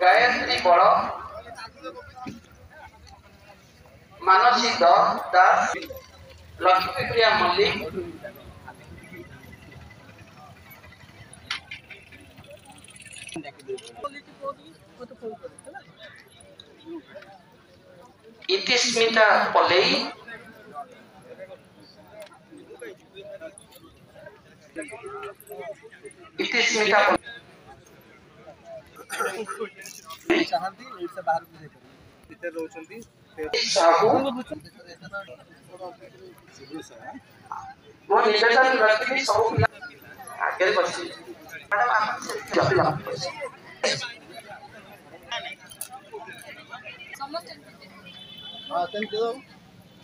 गायत्री बड़ मानसी दास लक्ष्मीप्रिया मल्लिक इतिस्मिता पलेई इतिस्मिता चाहती ओडिशा बाहर को जाय भीतर रहउछंती साहू वो निवेदन रखी सब आगे बच्ची मैडम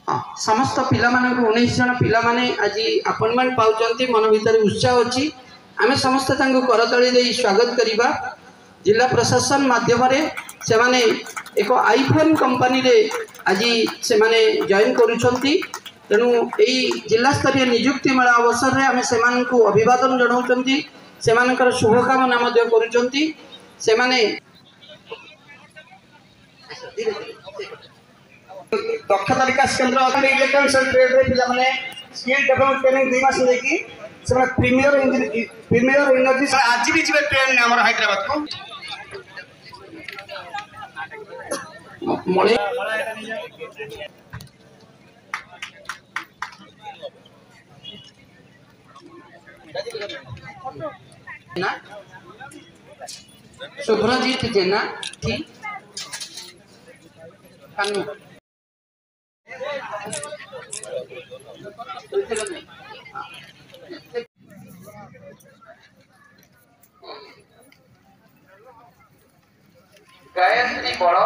आप समस्त पिला मानक 19 जन पिला माने आज अपॉइंटमेंट पाउचंती मन भीतर उत्साह अछि आमे समस्त तांको करतळी देई स्वागत करिबा जिला प्रशासन माध्यम से माने एक आईफोन कंपनी रे आज से माने जॉइन करूछंती तेणु यही जिला स्तरीय नियुक्ति मेला अवसर में आम से अभिवादन जनाऊँगी से शुभकामना करुँच से दक्षता विकास केन्द्र इलेक्ट्रॉनिक्स ट्रेड रे पिला माने स्किल डेवलपमेंट ट्रेनिंग 2 मास लेकी से प्रीमियर एनर्जी आज भी जिबे ट्रेन हमर हैदराबाद को मोले ना शुभ्रजीत जेना ठीक कानू गायत्री बड़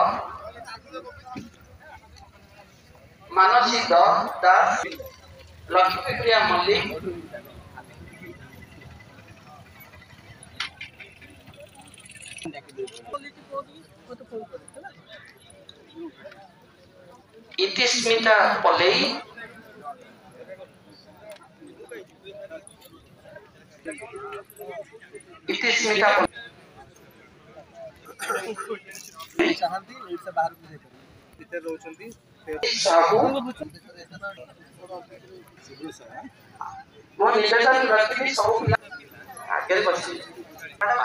मानसी दास लक्ष्मीप्रिया मल्लिक इतिस्मिता पलेई इतिस्मिता चाहती ओडिशा बाहर को जाय भीतर रहउछंती साहू वो निवेदन रखी सब आगे बच्ची मैडम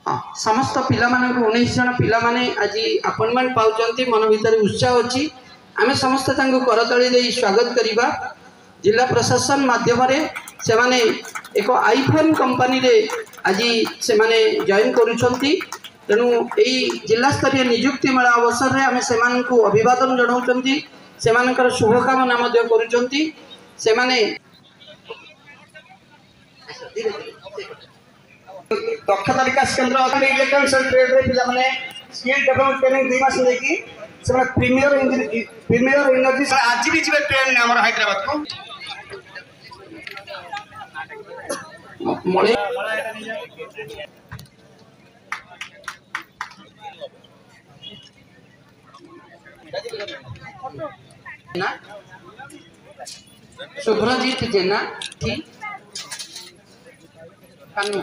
आप समस्त पिला मानक 19 जन पिला माने आज अपॉइंटमेंट पाउचंती मन भीतर उत्साह अछि आमे समस्त तांको करतळी देई स्वागत करिबा जिला प्रशासन माध्यम से माने एक आईफोन कंपनी रे आज से माने जॉइन करूछंती तेणु यही जिला स्तरीय नियुक्ति मेला अवसर में आम से अभिवादन जनाऊँगी से शुभकामना करुँच से दक्षता विकास केन्द्र इलेक्ट्रॉनिक्स ट्रेड रे पिला माने स्किल डेवलपमेंट ट्रेनिंग 2 मास लेकी से प्रीमियर एनर्जी आज भी जिबे ट्रेन हमर हैदराबाद को मोले ना शुभ्रजीत जेना ठीक कानू